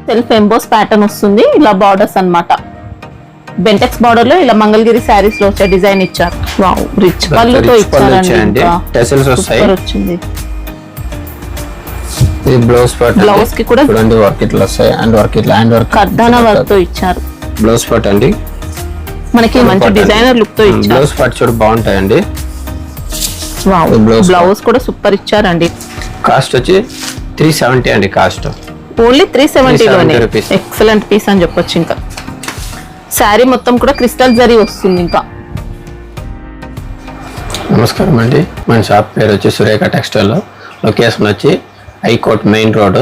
Self emboss pattern వస్తుంది, ఇలా borders అన్నమాట. బెంటెక్స్ బార్డర్ లో ఇలా మంగళగిరి శారీస్ లో వచ్చే డిజైన్ ఇచ్చారు. వావ్, రిచ్ పళ్ళుతో ఇచ్చారండి. టెసల్స్ వస్తాయి. వచ్చింది ఇది బ్లౌజ్ పార్ట్. బ్లౌజ్ కి కూడా చూడండి వర్క్ ఇట్లా వస్తాయి. అండ్ వర్క్ ఇట్లా హ్యాండ్ వర్క్ కర్దానా వర్క్ తో ఇచ్చారు. బ్లౌజ్ పార్ట్ అండి. మనకి మంచి డిజైనర్ లుక్ తో ఇచ్చారు. బ్లౌజ్ పార్ట్ చూడ బాగుంటాయండి. వావ్, బ్లౌజ్ కూడా సూపర్ ఇచ్చారండి. కాస్ట్ వచ్చి 370 అండి. కాస్ట్ ఓన్లీ 370 లోనే ఎక్సలెంట్ పీస్ అని చెప్పొచ్చు. ఇంకా శారీ మొత్తం కూడా క్రిస్టల్ జరీ వస్తుంది. ఇంకా నమస్కారం అండి, మన షాప్ పేరు వచ్చి సురేఖ టెక్స్టైల్. లొకేషన్ వచ్చి హైకోర్ట్ మెయిన్ రోడ్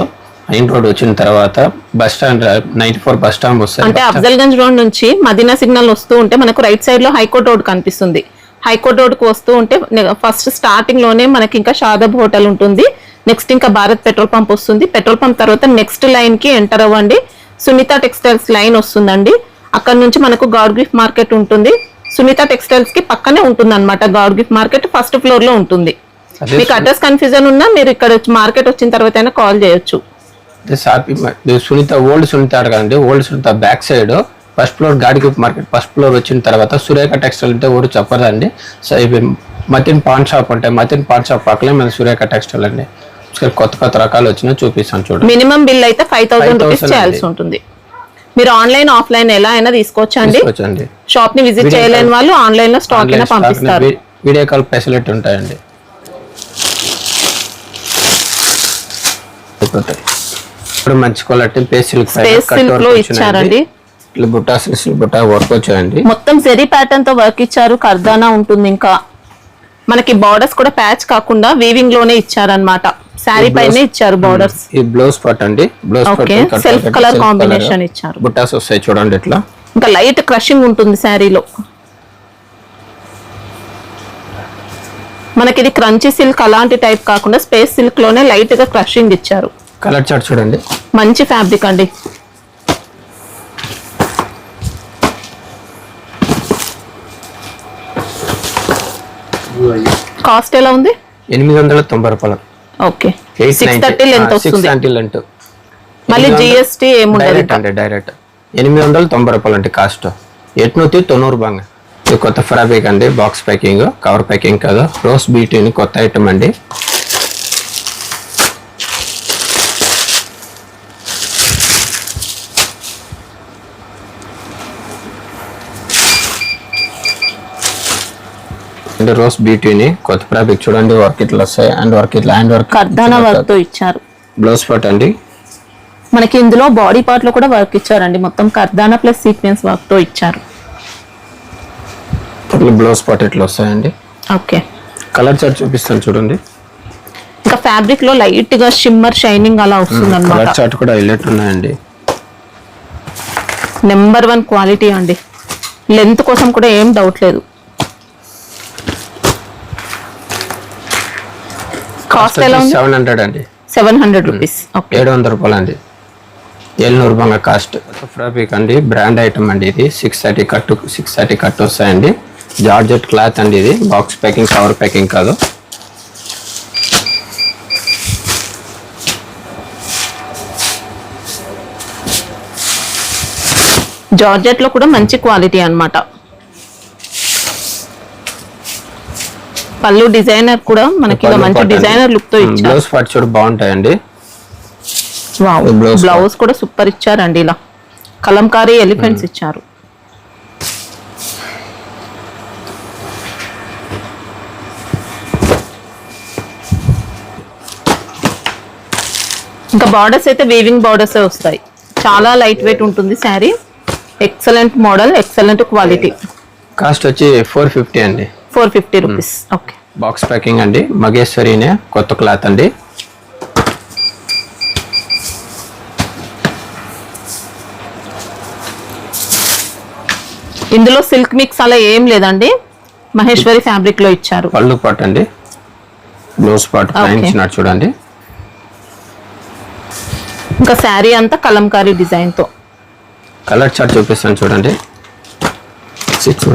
వచ్చిన తర్వాత బస్ స్టాండ్ 94 బస్ స్టాండ్ వస్తుంది. అంటే అఫ్జల్గంజ్ రోడ్ నుంచి మదీనా సిగ్నల్ వస్తూ ఉంటే మనకు రైట్ సైడ్ లో హైకోర్ట్ రోడ్ కనిపిస్తుంది. హైకోర్ట్ రోడ్ కు వస్తూ ఉంటే ఫస్ట్ స్టార్టింగ్ లోనే మనకి ఇంకా షాదబ్ హోటల్ ఉంటుంది. నెక్స్ట్ ఇంకా భారత్ పెట్రోల్ పంప్ వస్తుంది. పెట్రోల్ పంప్ తర్వాత నెక్స్ట్ లైన్ కి ఎంటర్ అవ్వండి. సునీత టెక్స్టైల్స్ లైన్ వస్తుందండి. అక్కడ నుంచి మనకు గాడ్ గిఫ్ట్ మార్కెట్ ఉంటుంది. సునీత టెక్స్టైల్స్ కి పక్కనే ఉంటుంది అనమాట. God Gift market first floor లో ఉంటుంది. మీకు అడ్రస్ కన్ఫ్యూజన్ ఉన్నా మీరు ఇక్కడ మార్కెట్ వచ్చిన తర్వాత అయినా కాల్ చేయొచ్చు. సునీత ఓల్డ్ సునీత కదండి. Old Sunitha back side first floor God Gift market first floor వచ్చిన తర్వాత సురేఖ టెక్స్టైల్ అంటే ఊరు చెప్పదండి. సో ఇవి మతిన్ పాన్ షాప్ అంటే మతిన్ పాన్ షాప్ పక్కనే మన సురేఖ టెక్స్టైల్ అండి. కొత్త రకాలు వచ్చినా చూపిస్తాను చూడండి. మినిమం బిల్ అయితే 5000 రూపీస్ చేయాల్సి ఉంటుంది. మీరు ఆన్లైన్ ఆఫ్లైన్ ఎలా అయినా తీసుకోవచ్చండి. షాప్ ని విజిట్ చేయలేని వాళ్ళు ఆన్లైన్ లో స్టాక్ అయినా పంపిస్తారు. వీడియో కాల్ ఫెసిలిటీ ఉంటాయండి. ఇప్పుడు మంచి క్వాలిటీ పేస్ సిల్క్ లో ఇచ్చారండి. బుట్టా వర్క్ వచ్చాయండి. మొత్తం జెరీ ప్యాటర్న్ తో వర్క్ ఇచ్చారు. కర్దానా ఉంటుంది. ఇంకా మనకి బార్డర్స్ కూడా ప్యాచ్ కాకుండా వీవింగ్ లోనే ఇచ్చారన్నమాట. శారీ పైనే ఇచ్చారు బార్డర్స్. ఈ బ్లౌజ్ పార్ట్ అండి. Blouse part self colour combination ఇచ్చారు. బుట్టాస్ వస్తాయి చూడండి ఇట్లా. ఇంకా లైట్ క్రషింగ్ ఉంటుంది శారీలో. మనకి ఇది క్రంచీ సిల్క్ అలాంటి టైప్ కాకుండా స్పేస్ సిల్క్ లోనే లైట్ గా క్రషింగ్ ఇచ్చారు. కలర్ చార్ట్ చూడండి. మంచి ఫ్యాబ్రిక్ అండి. కాస్ట్ ఎలా ఉంది? 890 రూపాయలు. ఓకే, 630 లెంత్ వస్తుంది. 690 లెంత్. మళ్ళీ జిఎస్టీ ఏముండదు. డైరెక్ట్ 890 రూపాయలు అంటే కాస్ట్. 890 బాగా. ఇది కొత్త ఫ్యాబ్రిక్ అండి. బాక్స్ ప్యాకింగ్, కవర్ ప్యాకింగ్ కాదు. రోస్ బీటీ కొత్త ఐటమ్ అండి. అంటే రోస్ బ్యూటీని కొత్త ఫ్యాబ్రిక్ చూడండి. వర్క్ ఇట్లా వస్తాయి. అండ్ వర్క్ ఇట్లా హ్యాండ్ వర్క్ కర్దానా వర్క్ తో ఇచ్చారు. బ్లౌజ్ పార్ట్ అండి. మనకి ఇందులో బాడీ పార్ట్ లో కూడా వర్క్ ఇచ్చారండి. మొత్తం కర్దానా ప్లస్ సీక్వెన్స్ వర్క్ తో ఇచ్చారు. బ్లౌజ్ పార్ట్ ఇట్లా వస్తాయండి. ఓకే, కలర్ చార్ట్ చూపిస్తాను చూడండి. ఇంకా ఫ్యాబ్రిక్ లో లైట్ గా షిమ్మర్ షైనింగ్ అలా వస్తుంది అన్నమాట. కలర్ చార్ట్ కూడా హైలైట్ ఉన్నాయండి. నెంబర్ 1 క్వాలిటీ అండి. లెంత్ కోసం కూడా ఏం డౌట్ లేదు. కాస్ట్ ఎలా ఉంది? 700 అండి. 700 రూపీస్. ఓకే, 700 రూపాయలు అండి. 700 బంగా కాస్ట్. ఫ్యాబ్రిక్ అండి. బ్రాండ్ ఐటమ్ అండి. ఇది 630 కట్ వస్తాయండి. జార్జెట్ క్లాత్ అండి. ఇది బాక్స్ ప్యాకింగ్, కవర్ ప్యాకింగ్ కాదు. జార్జెట్ లో కూడా మంచి క్వాలిటీ అన్నమాట. పళ్ళు డిజైనర్ కూడా మనకి ఇలా మంచి డిజైనర్ లుక్ తో ఇచ్చారు. బ్లౌజ్ పార్ట్ చూడ బాగుంటాయండి. వావ్, బ్లౌజ్ కూడా సూపర్ ఇచ్చారండి. ఇలా కలంకారీ ఎలిఫెంట్స్ ఇచ్చారు. ఇంకా బార్డర్స్ అయితే వీవింగ్ బార్డర్స్ వస్తాయి. చాలా లైట్ వెయిట్ ఉంటుంది sari. Excellent model, excellent quality. Cost వచ్చి 450 అండి. 450 రూపీస్. ఓకే, బాక్స్ ప్యాకింగ్ అండి. మగేశ్వరినే కొత్త క్లాత్ అండి. ఇందులో సిల్క్ మిక్స్ అలా ఏం లేదండి. మహేశ్వరి ఫ్యాబ్రిక్ లో ఇచ్చారు. పళ్ళు పాట్ అండి. బ్లౌజ్ పాట్ ఇచ్చినారు చూడండి. ఇంకా శారీ అంతా కలంకారీ డిజైన్ తో. కలర్ చార్ట్ చూపిస్తాను చూడండి. 6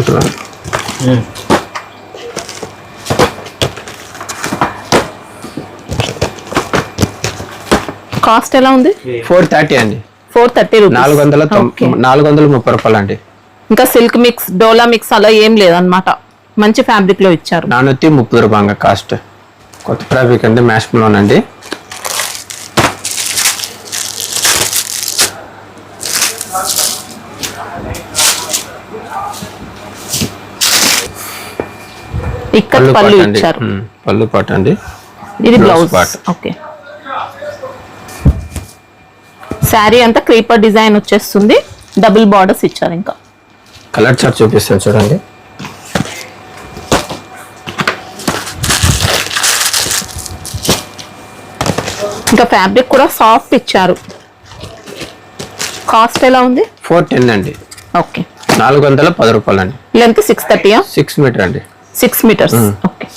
కాస్ట్ ఎలా ఉంది? 430 అండి. 430 రూపీస్. 430 రూపాయలు అండి. ఇంకా సిల్క్ మిక్స్, డోలా మిక్స్ అలా ఏం లేదన్నమాట, మంచి ఫ్యాబ్రిక్ లో ఇచ్చారు. 430 రూపాయలు కాస్ట్. కొత్త ఫ్యాబ్రిక్ అండి, మ్యాష్మలోన్ అండి. ఇక్కడ పళ్ళు ఇచ్చారు. పళ్ళు పాట అండి, ఇది బ్లౌజ్ పార్ట్. ఓకే, శారీ అంతా క్రీపర్ డిజైన్ వచ్చేస్తుంది, డబుల్ బార్డర్స్ ఇచ్చారు. ఇంకా కలర్ చార్ట్ చూపిస్తాను చూడండి. ఇంకా ఫ్యాబ్రిక్ కూడా సాఫ్ట్ ఇచ్చారు. కాస్ట్ ఎలా ఉంది? 410 అండి. ఓకే, 410 రూపాయలు అండి. లెంత్ 630, 6 మీటర్ అండి. 6 మీటర్స్. ఓకే,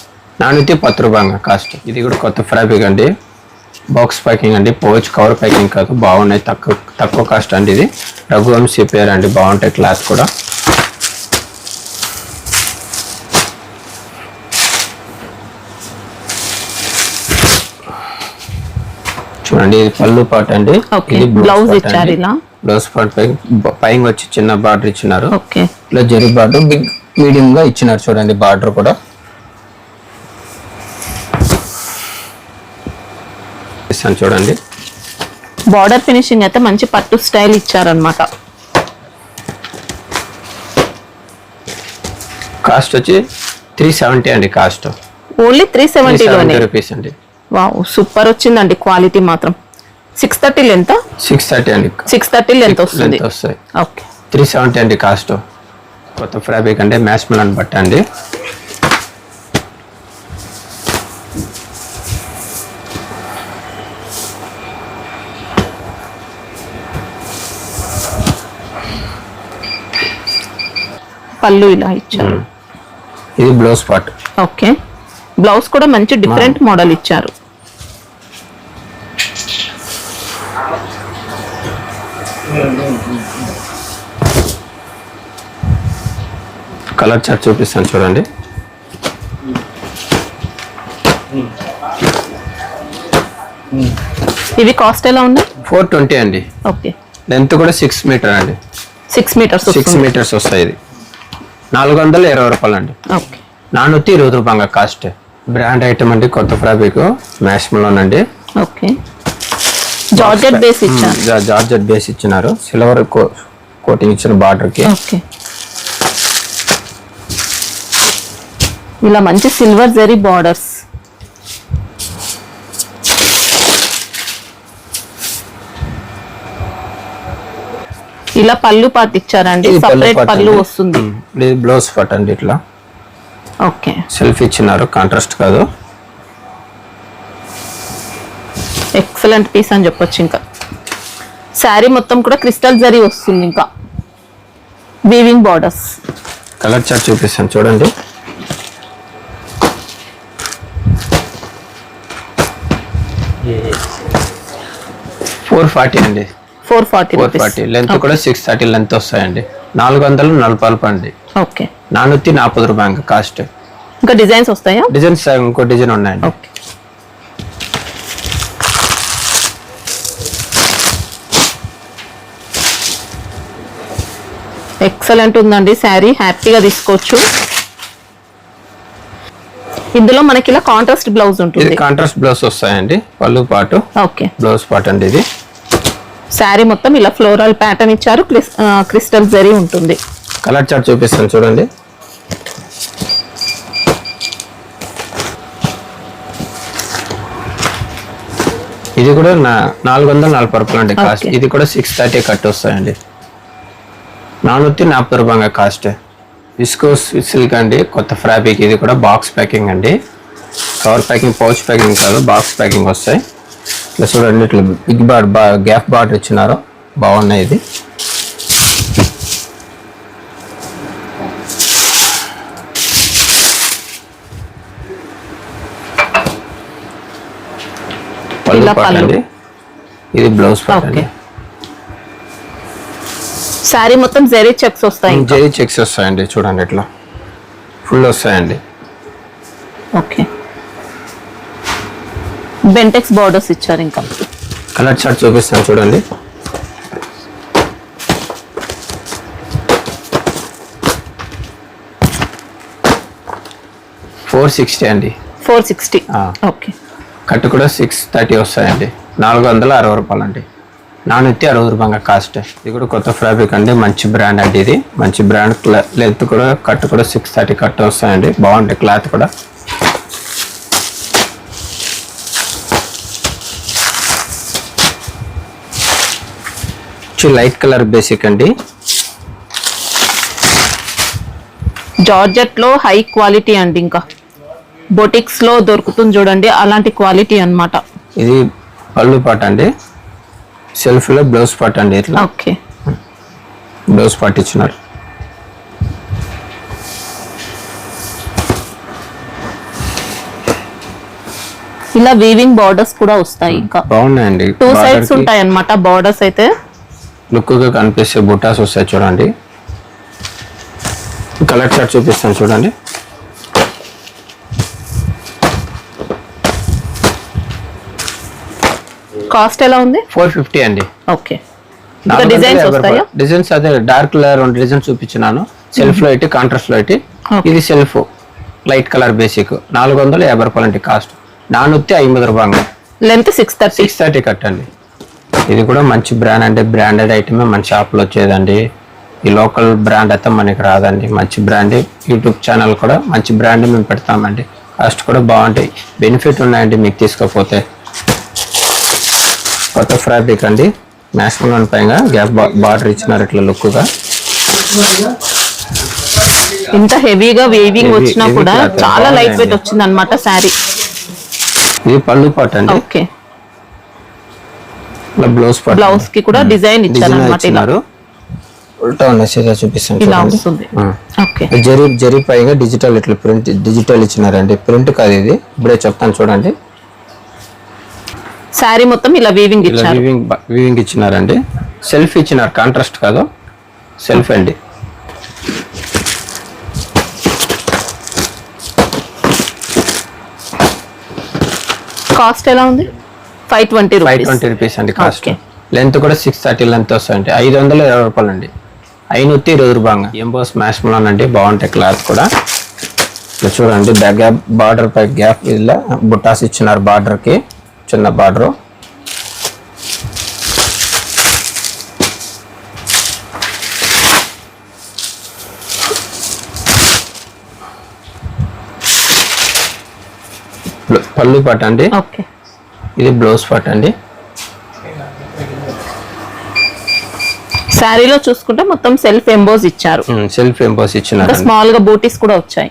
410 రూపాయలు కాస్ట్. ఇది కూడా కొత్త ఫ్యాబ్రిక్ అండి, బాక్స్ ప్యాకింగ్ అండి, పౌచ్ కవర్ ప్యాకింగ్ కాదు, బాగున్నాయి. తక్కువ కాస్ట్ అండి. ఇది రఘువంశీ పేరు అండి, బాగుంటాయి క్లాత్ కూడా. చూడండి, ఇది పళ్ళు పాట అండి. ఇది బ్లౌజ్ ఇచ్చారు. ఇలా బ్లౌజ్ పార్ట్ పైన వచ్చి చిన్న బార్డర్ ఇచ్చినారు. ఓకే, ఇలా జరీ బార్డర్ బిగ్ మీడియం గా ఇచ్చినారు. చూడండి బార్డర్ కూడా చూడండి. బార్డర్ ఫినిషింగ్ అయితే మంచి పట్టు స్టైల్ ఇచ్చారనమాట. కాస్ట్ వచ్చి 370 అండి. కాస్ట్ ఓన్లీ 370 రూపీస్ అండి. వావ్, సూపర్ వచ్చిందండి క్వాలిటీ మాత్రం. 630 లెంత్, 630 అండి. 630 లెంత్ వస్తుంది. ఓకే, 370 అండి కాస్ట్. కొత్త ఫ్యాబ్రిక్ అంటే మ్యాష్మలోన్ బట్ట అండి. పళ్ళు ఇలా ఇచ్చారు. ఇది బ్లౌజ్ పార్ట్. ఓకే, బ్లౌజ్ కూడా మంచి డిఫరెంట్ మోడల్ ఇచ్చారు. కలర్ చార్ట్ చూపిస్తాను చూడండి. ఇవి కాస్ట్ ఎలా ఉన్నాయి? 420 అండి. ఓకే, లెంత్ కూడా 6 మీటర్ అండి. 6 మీటర్స్. 6 మీటర్స్ వస్తాయి. ఇది 420 రూపాయలు అండి. ఓకే, 420 రూపాయలు కాస్ట్. బ్రాండ్ ఐటమ్ అండి, కొత్త ఫ్యాబ్రిక్ మ్యాష్మలోన్ అండి. ఓకే, జార్జెట్ బేస్ ఇచ్చారు. జార్జెట్ బేస్ ఇచ్చినారు, సిల్వర్ కోటింగ్ ఇచ్చిన బార్డర్ కి. ఓకే, ఇలా మంచి సిల్వర్ జరీ బార్డర్స్. ఇలా పళ్ళు పార్ట్ ఇచ్చారండి, సెపరేట్ పళ్ళు వస్తుంది. ఇది బ్లౌజ్ పార్ట్ అండి. ఇట్లా ఓకే, సెల్ఫ్ ఇచ్చినారు, కాంట్రాస్ట్ కాదు. ఎక్సలెంట్ పీస్ అని చెప్పొచ్చు. ఇంకా శారీ మొత్తం కూడా క్రిస్టల్ జరీ వస్తుంది, ఇంకా వీవింగ్ బార్డర్స్. కలర్ చార్ట్ చూపిస్తాను చూడండి. $440 అండి. 440. లెంత్ కూడా 630 లెంత్ వస్తాయండి. 440 అండి. ఓకే, 440 రూపాయలు కాస్ట్. ఇంకా డిజైన్స్ వస్తాయా? డిజైన్స్ ఇంకో డిజైన్ ఉన్నాయండి. ఓకే, ఎక్సలెంట్ ఉందండి శారీ, హ్యాపీగా తీసుకోవచ్చు. ఇందులో మనకి ఇలా కాంట్రాస్ట్ బ్లౌజ్ ఉంటుంది. కాంట్రాస్ట్ బ్లౌజ్ వస్తాయండి, పళ్ళు పాటు. ఓకే, బ్లౌజ్ పార్ట్ అండి. ఇది శారీ మొత్తం ఇలా ఫ్లోరల్ ప్యాటర్న్ ఇచ్చారు, క్రిస్టల్ జరీ ఉంటుంది. కలర్ చార్ట్ చూపిస్తాను చూడండి. ఇది కూడా 440 రూపాయలు అండి కాస్ట్. ఇది కూడా 630 కట్ వస్తాయండి. 440 రూపాయలు కాస్ట్. విస్కోస్ సిల్క్ అండి, కొత్త ఫ్యాబ్రిక్. ఇది కూడా బాక్స్ ప్యాకింగ్ అండి, కవర్ ప్యాకింగ్, పౌచ్ ప్యాకింగ్ కాదు, బాక్స్ ప్యాకింగ్ వస్తాయి. ఇట్లా చూడండి, ఇట్లా బిగ్ గ్యాప్ బార్డర్ ఇచ్చినారు, బాగున్నాయి. ఇది పళ్ళు పార్ట్ అండి. ఇది బ్లౌజ్ పార్ట్ అండి. శారీ మొత్తం జరీ చెక్స్ వస్తాయి. జరీ చెక్స్ వస్తాయండి, చూడండి ఇట్లా ఫుల్ వస్తాయండి. ఓకే, బెంటెక్స్ బార్డర్స్ ఇచ్చారు. ఇంకా కలర్ చార్ట్ చూపిస్తాను చూడండి. 460 అండి. 460. ఓకే. కట్టు కూడా 630 వస్తాయండి. 460 రూపాయలు అండి. 460 రూపాయల కాస్ట్. ఇది కూడా కొత్త ఫ్యాబ్రిక్ అండి, మంచి బ్రాండ్ అండి. ఇది మంచి బ్రాండ్. లెంత్ కూడా కట్టు కూడా 630 కట్టు వస్తాయండి. బాగుంటాయి క్లాత్ కూడా. లైట్ కలర్ బేసిక్ అండి. జార్జెట్ లో హై క్వాలిటీ అండి, ఇంకా బొటిక్స్ లో దొరుకుతుంది చూడండి అలాంటి క్వాలిటీ అన్నమాట. ఇది పళ్ళు పాట అండి, సెల్ఫ్ లో బ్లౌజ్ పార్ట్ అండి. ఇట్లా ఓకే, బ్లౌజ్ పార్ట్ ఇచ్చినారు. ఇలా వీవింగ్ బార్డర్స్ కూడా వస్తాయి. ఇంకా బాగున్నాయండి. 2 సైడ్స్ ఉంటాయి అన్నమాట బార్డర్స్. అయితే లుక్ గా కనిపిస్తే బుటాస్ వస్తాయి చూడండి. కలర్ చార్ట్ చూపిస్తాను చూడండి. కాస్ట్ ఎలా ఉంది? 450 అండి. ఓకే. ఇంకా డిజైన్స్ వస్తాయా? డిజైన్స్ అదే డార్క్ కలర్ 2 డిజైన్స్ చూపించినాను. సెల్ఫ్ లో అయితే కాంట్రాస్ట్ లో అయితే. ఇది సెల్ఫ్ లైట్ కలర్ బేసిక్ 450 రూపాయలు అండి కాస్ట్. 450 రూపాయలు. లెంత్ 630 కట్టండి. ఇది కూడా మంచి బ్రాండ్ అంటే బ్రాండెడ్ ఐటమే మన షాప్లో వచ్చేదండి. ఈ లోకల్ బ్రాండ్ అయితే మనకి రాదండి. మంచి బ్రాండ్. యూట్యూబ్ ఛానల్ కూడా మంచి బ్రాండ్ మేము పెడతామండి. కాస్ట్ కూడా బాగుంటాయి, బెనిఫిట్ ఉన్నాయండి మీకు తీసుకోకపోతే. కొత్త ఫ్యాబ్రిక్ అండి, మ్యాక్సిమం పైన గ్యాప్ బార్డర్ ఇచ్చినారు ఇట్లా లుక్గా. ఇంత హెవీగా వేవింగ్ వచ్చినా కూడా చాలా లైట్ వెయిట్ వచ్చింది అన్నమాట శారీ. ఇది పళ్ళు పాట అండి. ఓకే. బ్లౌజ్ పార్ట్, బ్లౌజ్ కి కూడా డిజైన్ ఇచ్చారు. ఉల్టా ఉన్న సీదా చూపిస్తాను ఇలా చూడండి. వస్తుంది. ఓకే. జరీ పైగా డిజిటల్ ఇట్లా ప్రింట్ డిజిటల్ ఇచ్చినారండి. ప్రింట్ కాదు ఇది, ఇప్పుడే చెప్తాను చూడండి. శారీ మొత్తం ఇలా వీవింగ్ ఇచ్చారు. వీవింగ్ ఇచ్చినారండి. సెల్ఫ్ ఇచ్చినారు, కాంట్రాస్ట్ కాదు, సెల్ఫ్ అండి. కాస్ట్ ఎలా ఉంది? 520 రూపీస్ అండి కాస్ట్. లెంత్ కూడా 630 లెంత్ వస్తాయండి. 520 రూపాయలు అండి. 520 రూపాయలు. ఎంబోస్ మ్యాష్ మలాన్ అండి, బాగుంటాయి క్లాత్ కూడా. ఇట్లా చూడండి, గ్యాప్ బార్డర్ పై గ్యాప్ ఇలా బుట్టాస్ ఇచ్చినారు. బార్డర్ కి చిన్న బార్డర్. పళ్ళు పాట అండి. ఓకే. ఇది బ్లౌజ్ పార్ట్ అండి. శారీలో చూసుకుంటే మొత్తం సెల్ఫ్ ఎంబోస్ ఇచ్చారు. సెల్ఫ్ ఎంబోస్ ఇచ్చినారు. స్మాల్ గా బూటీస్ కూడా వచ్చాయి.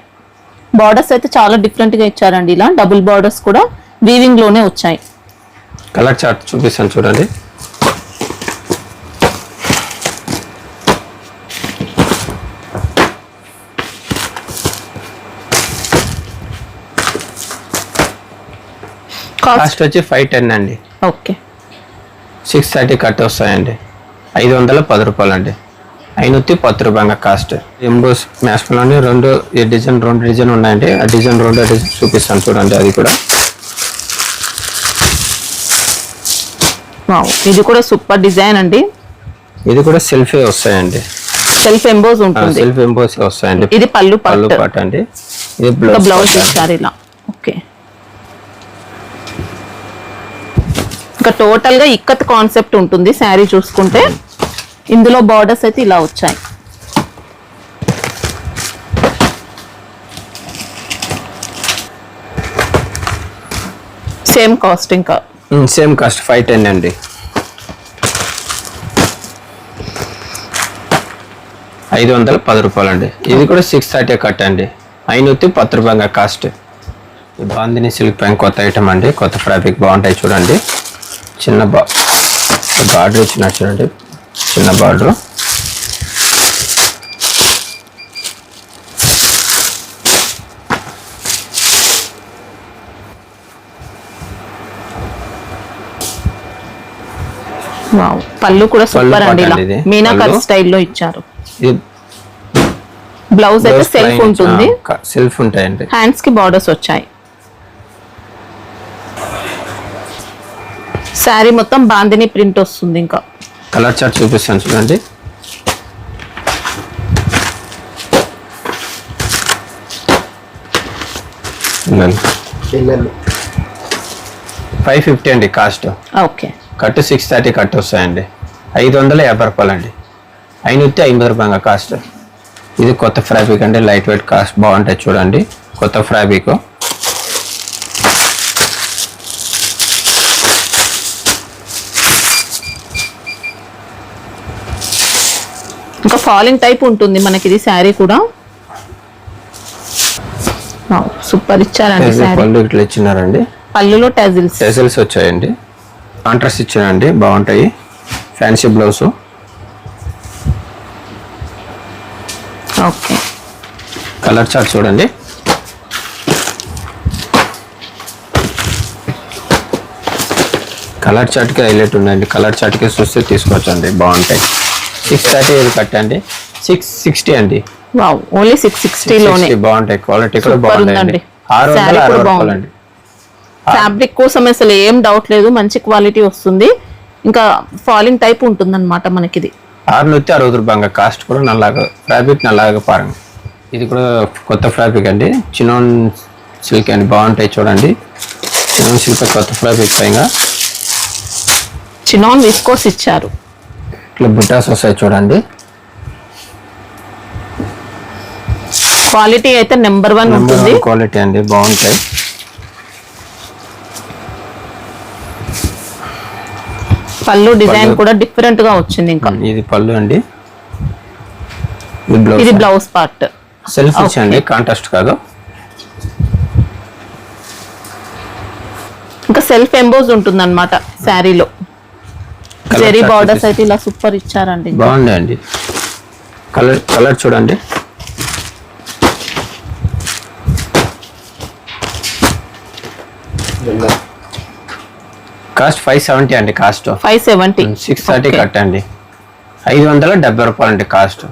బార్డర్స్ అయితే చాలా డిఫరెంట్ గా ఇచ్చారండి. ఇలా డబుల్ బార్డర్స్ కూడా వీవింగ్ లోనే వచ్చాయి. కలర్ చార్ట్ చూపిస్తాను చూడండి. కాస్ట్ వచ్చి 510 అండి. ఓకే. 630 కట్ వస్తాయండి. 510 రూపాయలు అండి. 510 రూపాయల కాస్ట్. ఎంబోస్ మ్యాష్లోని రెండు డిజైన్ ఉన్నాయండి. ఆ డిజైన్ చూపిస్తాను చూడండి. అది కూడా ఇది కూడా సూపర్ డిజైన్ అండి. ఇది కూడా సెల్ఫే వస్తాయండి. సెల్ఫ్ ఎంబోస్ ఉంటుంది. సెల్ఫ్ ఎంబోస్ వస్తాయండి. ఇది పళ్ళు పాట అండి. ఇది బ్లౌజ్ ఇచ్చారు ఇలా. ఓకే. ఇంకా టోటల్ గా ఇక్కత్ కాన్సెప్ట్ ఉంటుంది శారీ చూసుకుంటే. ఇందులో బార్డర్స్ అయితే ఇలా వచ్చాయి. Same cost. ఇంకా సేమ్ కాస్ట్ 510 అండి. 510 రూపాయలు అండి. ఇది కూడా 630 కట్ అండి. 510 రూపాయల కాస్ట్. బాందిని సిల్క్ పైన కొత్త ఐటమ్ అండి. కొత్త ఫ్యాబ్రిక్ బాగుంటాయి చూడండి. చిన్న బార్డర్ ఇచ్చినారు చూడండి, చిన్న బార్డర్. పళ్ళు కూడా సూపర్ అండి. ఇలా మీనాకర్ స్టైల్లో ఇచ్చారు. బ్లౌజ్ అయితే సెల్ఫ్ ఉంటుంది. సెల్ఫ్ ఉంటాయండి. హ్యాండ్స్ కి బార్డర్స్ వచ్చాయి. శారీ మొత్తం బాందిని ప్రింట్ వస్తుంది. ఇంకా కలర్ చార్ట్ చూపిస్తాను చూడండి. పిల్లలు 550 అండి కాస్ట్. ఓకే. కట్టు 630 కట్టు వస్తాయండి. 550 రూపాయలు అండి. 550 రూపాయలు కాస్ట్. ఇది కొత్త ఫ్యాబ్రిక్ అండి, లైట్ వెయిట్, కాస్ట్ బాగుంటాయి చూడండి. కొత్త ఫ్యాబ్రిక్. ఇంకా ఫాలింగ్ టైప్ ఉంటుంది మనకి ఇది శారీ కూడా. సూపర్ ఇచ్చారండి శారీ. పళ్ళు ఇట్లా ఇచ్చినారండి. పళ్ళులో టెజిల్స్ వచ్చాయండి. కాంట్రాస్ట్ ఇచ్చానండి, బాగుంటాయి. Fancy blouse. Okay. Colour chart చూడండి. కలర్ చార్ట్కి హైలైట్ ఉందండి. కలర్ చార్ట్కి చూస్తే తీసుకోవచ్చండి, బాగుంటాయి. 630 ఇది కట్టండి. 660 అండి. వావ్, ఓన్లీ 660 లోనే బాగుంటాయి. క్వాలిటీ కూడా బాగుందండి. 660 రూపాయలండి. ఫ్యాబ్రిక్ కోసం అసలు ఏం డౌట్ లేదు, మంచి క్వాలిటీ వస్తుంది. ఇంకా ఫాలింగ్ టైప్ ఉంటుంది అనమాట మనకి. ఇది 660 రూపాయలు కాస్ట్ కూడా. నల్లగా ఫ్యాబ్రిక్ నల్లగా పారండి. ఇది కూడా కొత్త ఫ్యాబ్రిక్ అండి, చినోన్ సిల్క్ అండి, బాగుంటాయి చూడండి. చినోన్ సిల్క్ కొత్త ఫ్యాబ్రిక్ పైన చినాన్ విస్కోస్ ఇచ్చారు. ఇట్లా బుట్టాస్ వస్తాయి చూడండి. క్వాలిటీ అయితే నెంబర్ 1 ఉంటుంది. క్వాలిటీ అండి, బాగుంటాయి. పళ్ళు డిజైన్ కూడా డిఫరెంట్ గా వచ్చింది. ఇంకా ఇది పళ్ళు అండి. ఇది బ్లౌజ్ పార్ట్. సెల్ఫ్ ఇచ్చండి, కాంట్రాస్ట్ కాదు. ఇంకా సెల్ఫ్ ఎంబోజ్ ఉంటుంది అనమాట శారీలో. జెరీ బార్డర్స్ అయితే ఇలా సూపర్ ఇచ్చారండి, బాగుందండి. కలర్ చూడండి. కాస్ట్ 570 అండి. కాస్ట్ 570. 630 కట్టండి. 570 రూపాయలు అండి కాస్ట్.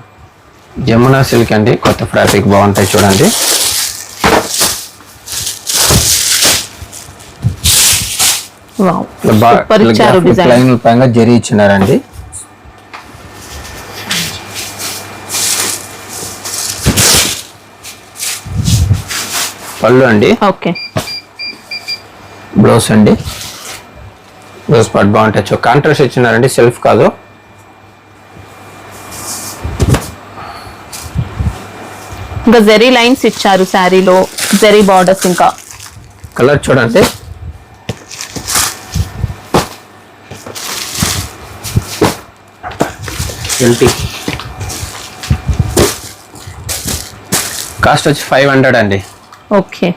జమునా సిల్క్ అండి, కొత్త ఫ్యాబ్రిక్, బాగుంటాయి చూడండి. లైన్ పైన జరీ ఇచ్చినారండి. పళ్ళు అండి. ఓకే. బ్లౌజ్ అండి, బ్లౌజ్ పార్ట్ బాగుంటాయి. కాంట్రాస్ట్ ఇచ్చినారండి, సెల్ఫ్ కాదు. ఇంకా జెరీ లైన్స్ ఇచ్చారు శారీలో, జెరీ బార్డర్స్. ఇంకా కలర్ చూడండి. కాస్ట్ వచ్చి 500 అండి. ఓకే.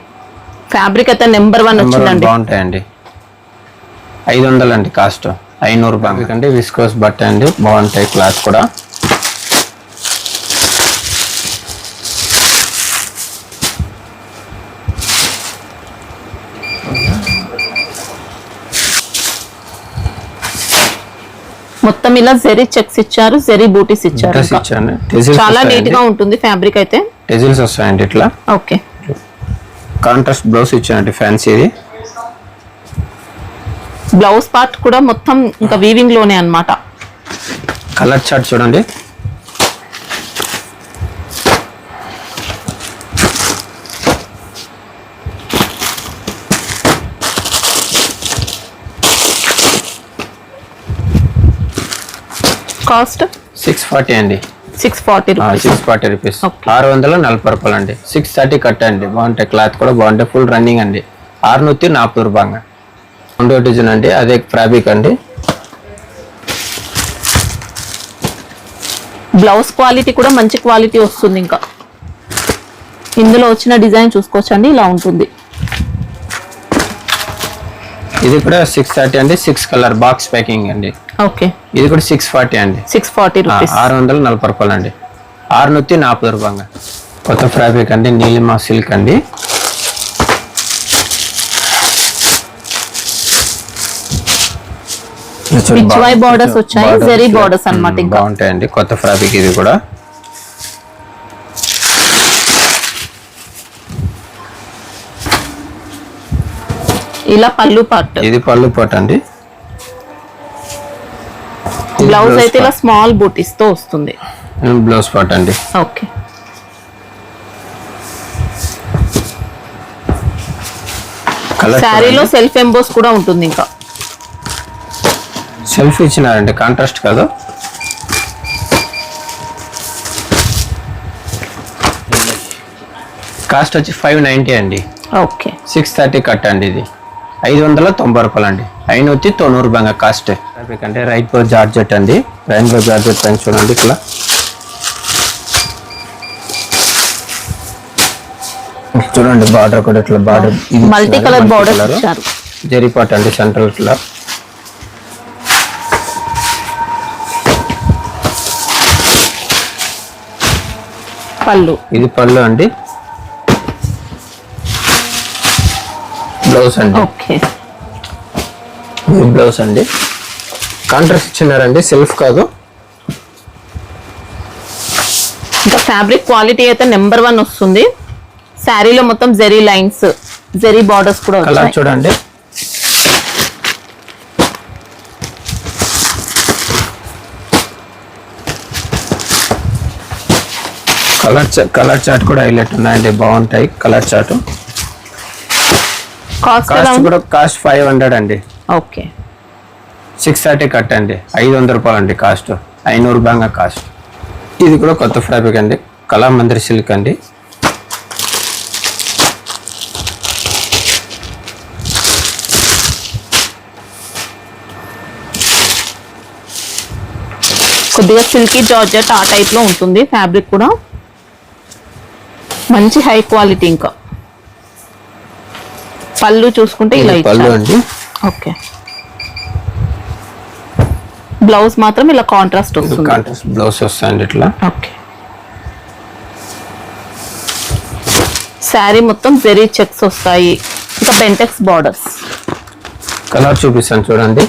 ఫ్యాబ్రిక్ అయితే నెంబర్ 1 వచ్చిందండి, బాగుంటాయండి. 500 అండి కాస్ట్. 500 రూపాయలు అండి. విస్కోస్ బట్ట అండి, బాగుంటాయి. క్లాత్ కూడా మొత్తం ఇలా జెరీ చెక్స్ ఇచ్చారు, జెరీ బూటీస్ ఇచ్చారు. చాలా నీట్ గా ఉంటుంది ఫ్యాబ్రిక్ అయితే. టెజిల్స్ వస్తాయండి ఇట్లా. ఓకే. కాంట్రాస్ట్ బ్లౌజ్ ఇచ్చానండి, ఫ్యాన్సీది. బ్లౌజ్ పార్ట్ కూడా మొత్తం ఇంకా వీవింగ్ లోనే అన్నమాట. కలర్ చార్ట్ చూడండి. కాస్ట్ 640 అండి. 640 రూపీస్. 640 రూపీస్. 640 రూపాయలు అండి. 630 కట్టండి, బాగుంటాయి. క్లాత్ కూడా బాగుంటాయి. ఫుల్ రన్నింగ్ అండి. 640 రూపాయలు. రెండో డిజైన్ అండి, అదే ఫ్యాబ్రిక్ అండి. బ్లౌజ్ క్వాలిటీ కూడా మంచి క్వాలిటీ వస్తుంది. ఇంకా ఇందులో వచ్చిన డిజైన్ చూసుకోవచ్చండి, ఇలా ఉంటుంది. ఇది కూడా 630 అండి. 6 కలర్ బాక్స్ ప్యాకింగ్ అండి. ఓకే. ఇది కూడా 640 అండి. 640 రూపీస్. 640 రూపాయలు అండి. 640 రూపాయలు. కొత్త ఫ్యాబ్రిక్ అండి, నీలిమా సిల్క్ అండి. పిచ్వై బార్డర్స్ వచ్చాయి, జెరీ బార్డర్స్ అన్నమాట. ఇంకా బాగుంటాయండి. కొత్త ఫ్యాబ్రిక్ ఇది కూడా. ఇలా పళ్ళు పార్ట్. ఇది పళ్ళు పార్ట్ అండి. బ్లౌజ్ అయితే ఇలా స్మాల్ బూటీస్ తో వస్తుంది. బ్లౌజ్ పార్ట్ అండి. ఓకే. కలర్ శారీలో సెల్ఫ్ ఎంబోస్ కూడా ఉంటుంది. ఇంకా సెల్ఫ్ ఇచ్చినారండి, కాంట్రాస్ట్ కాదు. కాస్ట్ వచ్చి 590 అండి. ఓకే 630 కట్ అండి. ఇది 590 రూపాయలు అండి. 590 రూపాయ కాస్ట్. అంటే రైట్ జార్జెట్ అండి. రైన్బో జార్జెట్ పైన చూడండి ఇట్లా చూడండి, బార్డర్ కూడా ఇట్లా బార్డర్ మల్టీ కలర్ బార్డర్ ఇచ్చారు. జరీపాట్ అండి సెంట్రల్ ఇట్లా. పళ్ళు, ఇది పళ్ళు అండి. బ్లౌజ్ అండి. ఓకే ఇది బ్లౌజ్ అండి. కాంట్రాస్ట్ ఇచ్చినారండి, సెల్ఫ్ కాదు. ఇంకా ఫ్యాబ్రిక్ క్వాలిటీ అయితే నెంబర్ 1 వస్తుంది. శారీలో మొత్తం జెరీ లైన్స్, జెరీ బార్డర్స్ కూడా కలర్ వచ్చాయి. చూడండి. కలర్ చార్ట్ కూడా హైలైట్ ఉన్నాయండి, బాగుంటాయి కలర్ చార్ట్. కాస్ట్ కూడా కాస్ట్ 500 అండి. ఓకే 630 కట్ అండి. 500 రూపాయలు అండి కాస్ట్. 500 రూపాయల కాస్ట్. ఇది కూడా కొత్త ఫ్యాబ్రిక్ అండి, కళామందిర్ సిల్క్ అండి. కొద్దిగా సిల్కీ జార్జెట్ ఆ టైప్ లో ఉంటుంది. ఫ్యాబ్రిక్ కూడా మంచి హై క్వాలిటీ. ఇంకా పళ్ళు చూసుకుంటే ఇలా పళ్ళు ఇచ్చారు. అండి. ఓకే బ్లౌజ్ మాత్రం ఇలా కాంట్రాస్ట్ వస్తుంది. కాంట్రాస్ట్ బ్లౌజ్ వస్తాయండి ఇట్లా. ఓకే శారీ మొత్తం జెరీ చెక్స్ వస్తాయి. ఇంకా బెంటెక్స్ బార్డర్స్. కలర్ చూపిస్తాను చూడండి.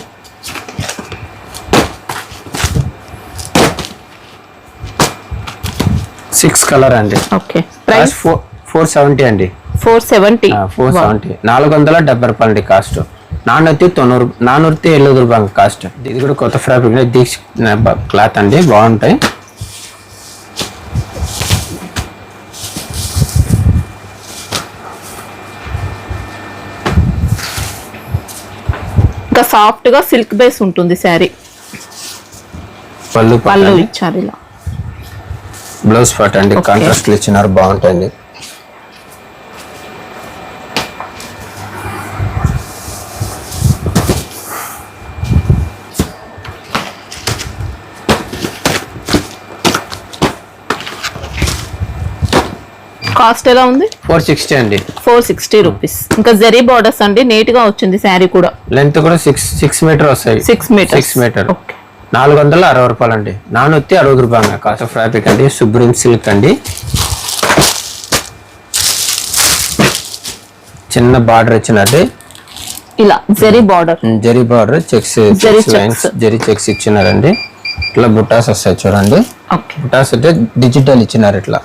సిక్స్ కలర్ అండి. ఓకే ప్రైస్ 470 అండి. 470. 470 470 రూపాయలు అండి కాస్ట్. 470 రూపాయలు కాస్ట్. ఇది కూడా కొత్త ఫ్యాబ్రిక్ దీక్ష క్లాత్ అండి, బాగుంటాయి. ఇంకా సాఫ్ట్ గా సిల్క్ బేస్ ఉంటుంది శారీ. పళ్ళు ఇచ్చారు ఇలా. బ్లౌజ్ పార్ట్ అండి, కాంట్రాస్ట్ ఇచ్చినారు, బాగుంటుంది. కాస్ట్ ఎలా ఉంది? 460 అండి. 460 రూపీస్. ఇంకా జెరీ బార్డర్స్ అండి, నీట్ గా వచ్చింది శారీ కూడా. లెంత్ కూడా 6 మీటర్ వస్తాయి. 6 మీటర్. 460 రూపాయలు అండి. 460 రూపాయలు కాస్ట్. ఫ్యాబ్రిక్ అండి, సుబ్రీం సిల్క్ అండి. చిన్న బార్డర్ ఇచ్చినట్టు ఇలా జెరీ బార్డర్, జెరీ బార్డర్ చెక్స్ లైన్స్, జెరీ చెక్స్ ఇచ్చినారండి. ఇట్లా బుట్టాస్ వస్తాయి చూడండి. బుట్టాస్ అంటే డిజిటల్ ఇచ్చినారు ఇట్లా.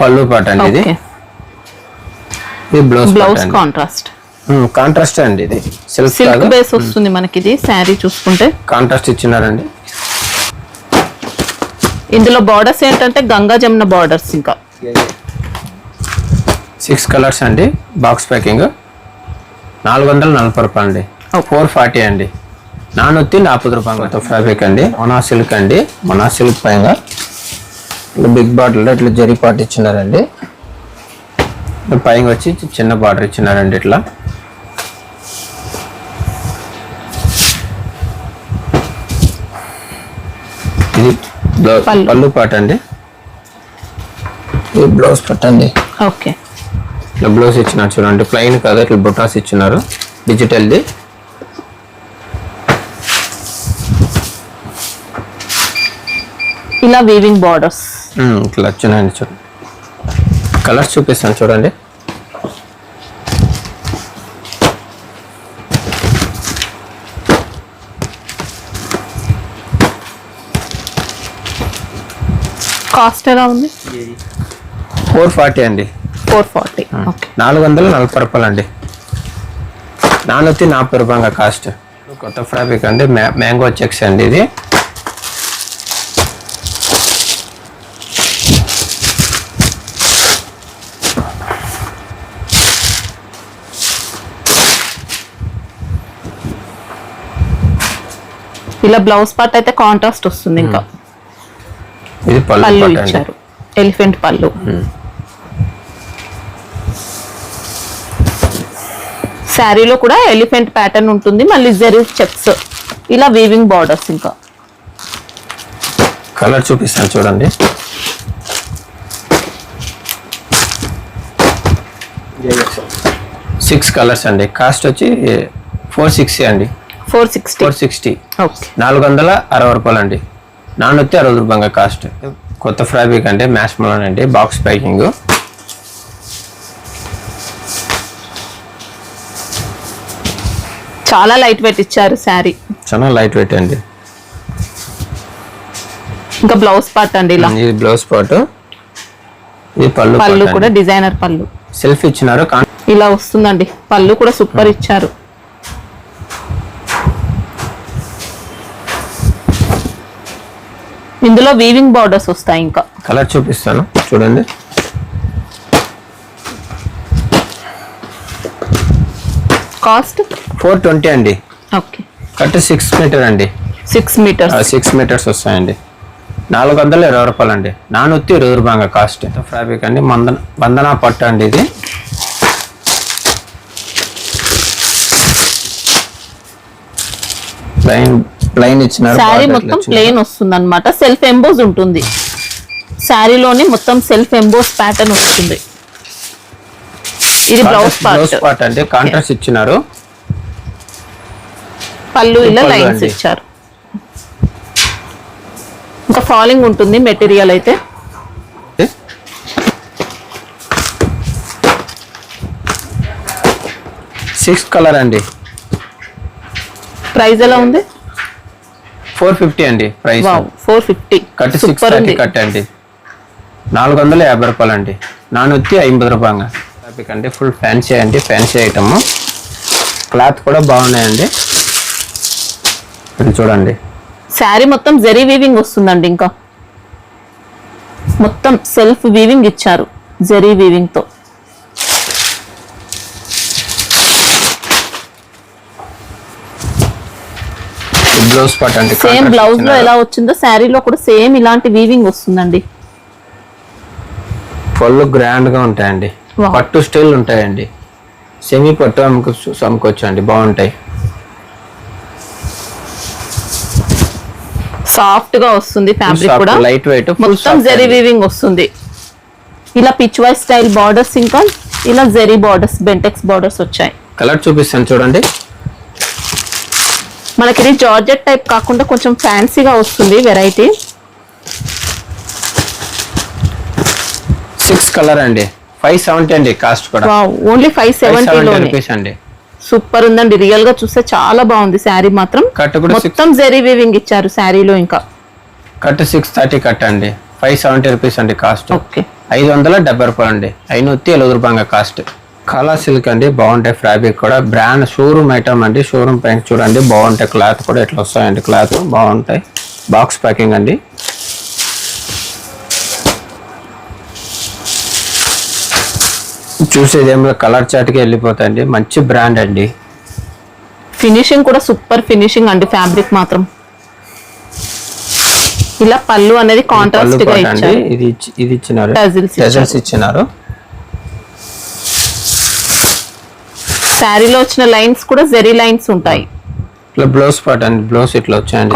పళ్ళు పాట అండి. ఇది బ్లౌజ్ కాంట్రాస్ట్ అండి. ఇది సిల్క్ బేస్ వస్తుంది మనకి. ఇది శారీ చూసుకుంటే కాంట్రాస్ట్ ఇచ్చినారండి. ఇందులో బార్డర్స్ ఏంటంటే గంగా జమున బార్డర్స్. ఇంకా 6 కలర్స్ అండి. బాక్స్ ప్యాకింగ్ 440 రూపాయలు అండి. 440 అండి. 440 రూపాయలు ఫ్యాబ్రిక్ అండి. మొనా సిల్క్ అండి. మొనా సిల్క్ పైన బిగ్ బాటిల్ ఇట్లా జరీ పార్ట్ ఇచ్చినారండి. పైన వచ్చి చిన్న బార్డర్ ఇచ్చినారండి ఇట్లా. ఇది పళ్ళు పాట అండి. ఇది బ్లౌజ్ పాట అండి. ఓకే ఇట్లా బ్లౌజ్ ఇచ్చినారు చూడండి. ప్లెయిన్ కాదు, ఇట్లా బుటాస్ ఇచ్చినారు డిజిటల్ది. ఇలా వీవింగ్ బార్డర్స్ ఇట్లా వచ్చినాయండి చూడండి. కలర్స్ చూపిస్తాను చూడండి. కాస్ట్ ఎలా ఉంది? 440 అండి. 440. 440 రూపాయలు అండి. 440 రూపాయల కాస్ట్. కొత్త ఫ్యాబ్రిక్ అండి, మ్యాంగో చెక్స్ అండి. ఇది ఇలా బ్లౌజ్ పార్ట్ అయితే కాంట్రాస్ట్ వస్తుంది. ఇంకా ఇది పళ్ళు పళ్ళు పార్ట్ అండి. ఇచ్చారు, ఎలిఫెంట్ పళ్ళు. శారీలో కూడా ఎలిఫెంట్ ప్యాటర్న్ ఉంటుంది, మళ్ళీ జరీ చెక్స్, ఇలా వీవింగ్ బార్డర్స్. ఇంకా కలర్ చూపిస్తాను చూడండి. సిక్స్ కలర్స్ అండి. కాస్ట్ వచ్చి 460 అండి. 460. 460. ఓకే. 460 రూపాయలు అండి. 460 రూపాయలు కాస్ట్. కొత్త ఫ్యాబ్రిక్ అండి, మ్యాష్ మలోన్ అండి, బాక్స్ ప్యాకింగ్. చాలా లైట్ వెయిట్ ఇచ్చారు శారీ, చాలా లైట్ వెయిట్ అండి. ఇంకా బ్లౌజ్ పార్ట్ అండి ఇలా. ఇది బ్లౌజ్ పార్ట్, ఇది పళ్ళు. పళ్ళు కూడా డిజైనర్ పళ్ళు సెల్ఫ్ ఇచ్చినారు. ఇలా వస్తుందండి. పళ్ళు కూడా సూపర్ ఇచ్చారు. ఇందులో వీవింగ్ బార్డర్స్ వస్తాయి. ఇంకా కలర్ చూపిస్తాను చూడండి. కాస్ట్ 420 అండి. ఓకే. కట్ 6 మీటర్ అండి. 6 మీటర్స్. 6 మీటర్స్ వస్తాయండి. 420 రూపాయలు అండి. 420 రూపాయలు కాస్ట్. ఫ్యాబ్రిక్ అండి, బంధనా పట్టు అండి. ఇది ప్లైన్ ఇచ్చినారు. శారీ మొత్తం ప్లెయిన్ వస్తుంది అనమాట. సెల్ఫ్ ఎంబోజ్ ఉంటుంది శారీలోని, మొత్తం సెల్ఫ్ ఎంబోజ్ ప్యాటర్న్ వస్తుంది. ఇది బ్లౌజ్ పార్ట్ అంటే కాంట్రాస్ట్ ఇచ్చినారు. పళ్ళు ఇలా లైన్స్ ఇచ్చారు. ఇంకా ఫాలింగ్ ఉంటుంది మెటీరియల్ అయితే. సిక్స్ కలర్ అండి. ప్రైస్ ఎలా ఉంది? 450 అండి ప్రైస్. 450. కట్ 630 కట్ అండి. 450 రూపాయలు అండి. 450 రూపాయలు. ఫ్యాబ్రిక్ అంటే ఫుల్ ఫ్యాన్సీ అండి, ఫ్యాన్సీ ఐటమ్. క్లాత్ కూడా బాగున్నాయండి. ఇది చూడండి. శారీ మొత్తం జరీ వీవింగ్ వస్తుందండి. ఇంకా మొత్తం సెల్ఫ్ వీవింగ్ ఇచ్చారు జరీ వీవింగ్ తో. బ్లౌజ్ పార్ట్ అంటే సేమ్ బ్లౌజ్ లో ఎలా వచ్చిందో శారీలో కూడా సేమ్ ఇలాంటి వీవింగ్ వస్తుందండి. పళ్ళు గ్రాండ్ గా ఉంటాయండి. పట్టు స్టైల్ ఉంటాయండి. సెమీ పట్టు అమ్ముకోవచ్చు అండి, బాగుంటాయి. సాఫ్ట్ గా వస్తుంది ఫ్యాబ్రిక్ కూడా. లైట్ వెయిట్, మొత్తం జరీ వీవింగ్ వస్తుంది. ఇలా పిచ్ వై స్టైల్ బార్డర్స్, ఇంకా ఇలా జరీ బార్డర్స్, బెంటెక్స్ బార్డర్స్ వచ్చాయి. కలర్ చూపిస్తాను చూడండి. మనకి ఇది జార్జెట్ టైప్ కాకుండా కొంచెం ఫ్యాన్సీగా వస్తుంది వెరైటీ. 6 కలర్ అండి. 570 అండి కాస్ట్ కూడా. ఓన్లీ 570 రూపీస్ అండి. సూపర్ ఉందండి. రియల్ గా చూస్తే చాలా బాగుంది శారీ మాత్రం. మొత్తం జరీ వీవింగ్ ఇచ్చారు శారీలో. ఇంకా కట్ 630 కట్ అండి. 570 రూపీస్ అండి కాస్ట్. ఓకే. 570 రూపాయలు అండి. 570 రూపాయలు కాస్ట్. కలర్ సిల్క్ అండి, బాగుంటాయి. ఫ్యాబ్రిక్ కూడా బ్రాండ్ షోరూమ్ ఐటమ్ అండి. షోరూమ్ పైన చూడండి బాగుంటాయి. క్లాత్ కూడా ఎట్లా వస్తాయండి, క్లాత్ బాగుంటాయి. బాక్స్ ప్యాకింగ్ అండి. చూసేదేమో కలర్ చాట్కి వెళ్ళిపోతాయండి. మంచి బ్రాండ్ అండి. ఫినిషింగ్ కూడా సూపర్ ఫినిషింగ్ అండి. ఫ్యాబ్రిక్ మాత్రం ఇలా పళ్ళు అనేది కాంట్రాస్ట్ గా ఇచ్చారు. ఇది ఇచ్చినారు, టజిల్స్ ఇచ్చినారు. శారీలో వచ్చిన లైన్స్ కూడా జెరీ లైన్స్ ఉంటాయి. ఇట్లా బ్లౌజ్ పార్ట్ అండి. బ్లౌజ్ ఇట్లా వచ్చాయండి,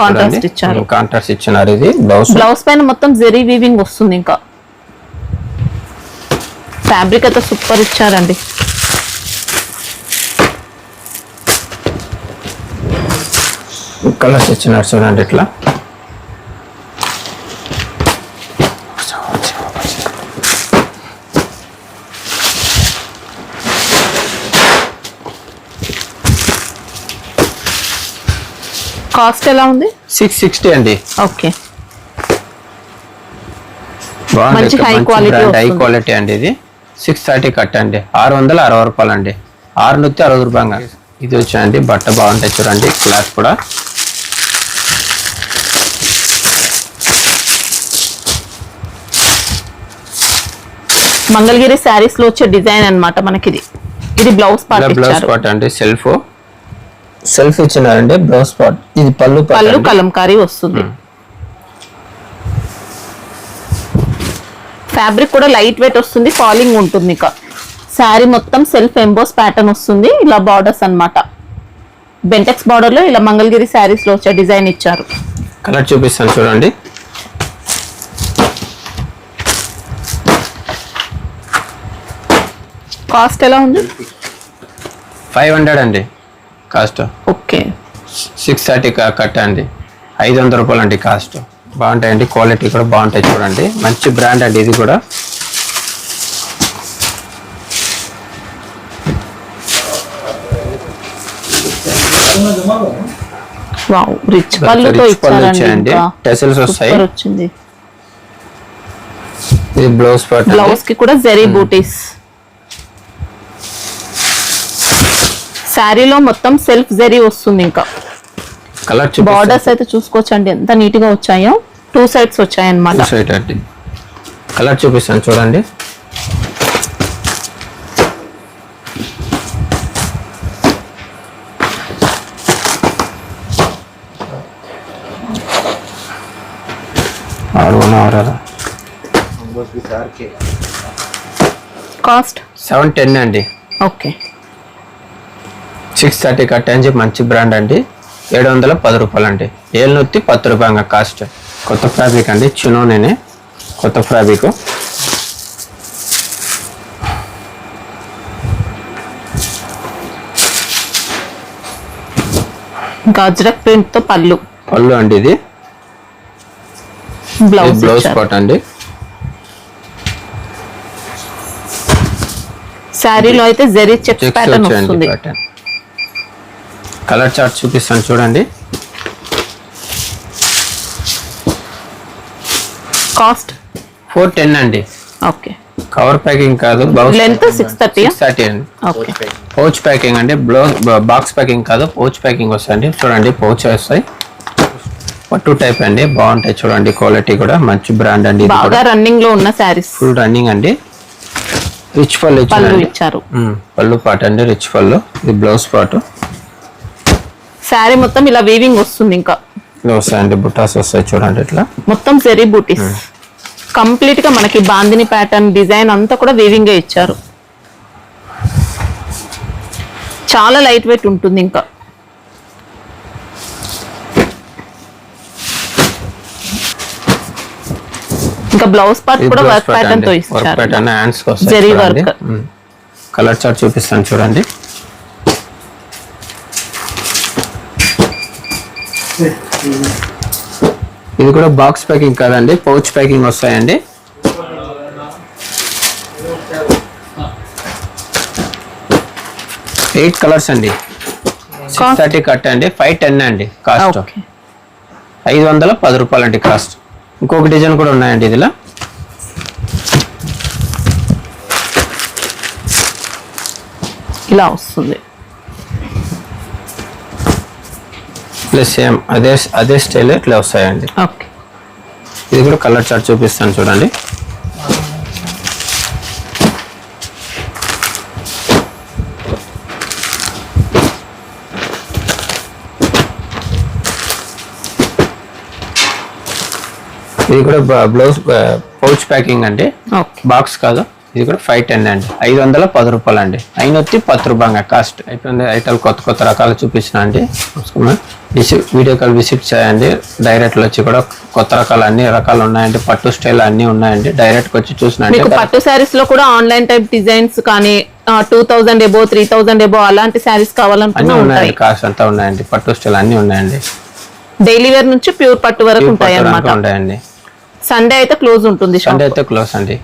కాంట్రాస్ట్ ఇచ్చినారు. ఇది బ్లౌజ్ పైన మొత్తం జెరీ వీవింగ్ వస్తుంది. ఇంకా ఫ్యాబ్రిక్ అయితే సూపర్ ఇచ్చారండి. కలర్స్ ఇచ్చినారు చూడండి. ఇట్లా కాస్ట్ ఎలా ఉంది? 660 అండి. ఓకే. మంచి హై క్వాలిటీ అండి. ఇది 630 కట్ అండి. 660 రూపాయలు అండి. 660 రూపాయలు. ఇది వచ్చాయండి. బట్ట బాగుంటాయి చూడండి. క్లాత్ కూడా మంగళగిరి శారీస్ లో వచ్చే డిజైన్ అన్నమాట మనకి. ఇది బ్లౌజ్ పార్ట్ అండి. సెల్ఫ్ సెల్ఫ్ ఇచ్చినారండి బ్లౌజ్ పార్ట్. ఇది పళ్ళు పళ్ళు కలంకారీ వస్తుంది. ఫ్యాబ్రిక్ కూడా లైట్ వెయిట్ వస్తుంది, ఫాలింగ్ ఉంటుంది. ఇక శారీ మొత్తం సెల్ఫ్ ఎంబోస్ ప్యాటర్న్ వస్తుంది. ఇలా బార్డర్స్ అన్నమాట. బెంటెక్స్ బార్డర్ లో ఇలా మంగళగిరి శారీస్ లో వచ్చే డిజైన్ ఇచ్చారు. కలర్ చూపిస్తాను చూడండి. కాస్ట్ ఎలా ఉంది? 500 అండి కాస్ట్. ఓకే. 630 కట్ అండి. 500 రూపాయలు అండి కాస్ట్. బాగుంటాయండి, క్వాలిటీ కూడా బాగుంటాయి చూడండి. మంచి బ్రాండ్ అండి ఇది కూడా. వావ్, రిచ్ పళ్ళుతో ఇచ్చారండి. టెసల్స్ వస్తాయి. వచ్చింది. ఇది బ్లౌజ్ పార్ట్. బ్లౌజ్ కి కూడా జరీ బూటీస్. శారీలో మొత్తం సెల్ఫ్ జరీ వస్తుంది. ఇంకా కలర్ బార్డర్స్ అయితే చూసుకోవచ్చండి ఎంత నీట్ గా వచ్చాయో. 2 సైడ్స్ వచ్చాయి అన్నమాట. కలర్ చూపిస్తాను చూడండి. కాస్ట్ 710 అండి. ఓకే. 630 కట్ అని చెప్పి మంచి బ్రాండ్ అండి. 710 రూపాయలు అండి. 710 రూపాయలు కాస్ట్. కొత్త ఫ్యాబ్రిక్ అండి, చినోనే కొత్త ఫ్యాబ్రిక్. గాజ్రక్ ప్రింట్ తో పళ్ళు అండి. ఇది బ్లౌజ్ పార్ట్ అండి. శారీలో అయితే జరీ చెక్స్ ప్యాటర్న్ వస్తుంది. కలర్ చార్ట్ చూపిస్తాను చూడండి. కాస్ట్ 410 అండి. ఓకే. కవర్ ప్యాకింగ్ కాదు, లెంత్ 630 అండి. ఓకే. పౌచ్ ప్యాకింగ్ అండి. బాక్స్ ప్యాకింగ్ కాదు, పౌచ్ ప్యాకింగ్ వస్తాయండి. చూడండి పౌచ్ వస్తాయి. పట్టు టైప్ అండి, బాగుంటాయి చూడండి. క్వాలిటీ కూడా మంచి బ్రాండ్ అండి. బాగా రన్నింగ్ లో ఉన్న శారీస్. ఫుల్ రన్నింగ్ అండి. రిచ్ పళ్ళు ఇచ్చారు. పళ్ళు పార్ట్ అండి, రిచ్ పళ్ళు. ఇది బ్లౌజ్ పార్ట్. శారీ మొత్తం ఇలా వీవింగ్ వస్తుంది. ఇంకా వస్తాయండి, బుటాస్ వస్తాయి చూడండి. ఇట్లా మొత్తం జరీ బూటీస్. కంప్లీట్ గా మనకి బాందిని ప్యాటర్న్ డిజైన్ అంతా కూడా వీవింగ్ ఇచ్చారు. చాలా లైట్ వెయిట్ ఉంటుంది. ఇంకా బ్లౌజ్ పార్ట్ కూడా వర్క్ ప్యాటర్న్ తో ఇచ్చారు. జరీ వర్క్. కలర్ చార్ట్ చూపిస్తాను చూడండి. ఇది కూడా బాక్స్ ప్యాకింగ్ కాదండి, పౌచ్ ప్యాకింగ్ వస్తాయండి. ఎయిట్ కలర్స్ అండి. 630 కట్ అండి. 510 అండి కాస్ట్. 510 రూపాయలు అండి కాస్ట్. ఇంకొక డిజైన్ కూడా ఉన్నాయండి ఇదిలా. ఇలా వస్తుంది. ప్లస్ సేమ్ అదే స్టైల్ ఇట్లా వస్తాయండి. ఓకే. ఇది కూడా కలర్ చార్ట్ చూపిస్తాను చూడండి. ఇది కూడా బ్లౌజ్ పౌచ్ ప్యాకింగ్ అండి, బాక్స్ కాదు. ఇది కూడా 510 అండి. 510 రూపాయలు అండి. 510 రూపాయలు కాస్ట్. అయిపోయింది. ఐటల్ కొత్త రకాలు చూపించిన అండి. వీడియో కాల్ విజిట్ చేయండి. డైరెక్ట్ వచ్చి కూడా కొత్త రకాలు అన్ని రకాలు ఉన్నాయండి. పట్టు స్టైల్ అన్ని ఉన్నాయండి. డైరెక్ట్ వచ్చి చూసినండి. పట్టు శారీస్ లో కూడా ఆన్లైన్ టైప్ డిజైన్స్ కానీ 2000 ఎబో 3000 ఎబో అలాంటి శారీస్ కావాలనుకున్నా ఉన్నాయండి. కాస్ట్ అంతా ఉన్నాయండి. పట్టు స్టైల్ అన్ని ఉన్నాయండి. డైలీ వేర్ నుంచి ప్యూర్ పట్టు వరకు ఉంటాయి అన్నమాట. ఉంటాయండి. సండే అయితే క్లోజ్ ఉంటుంది. సండే అయితే క్లోజ్ అండి.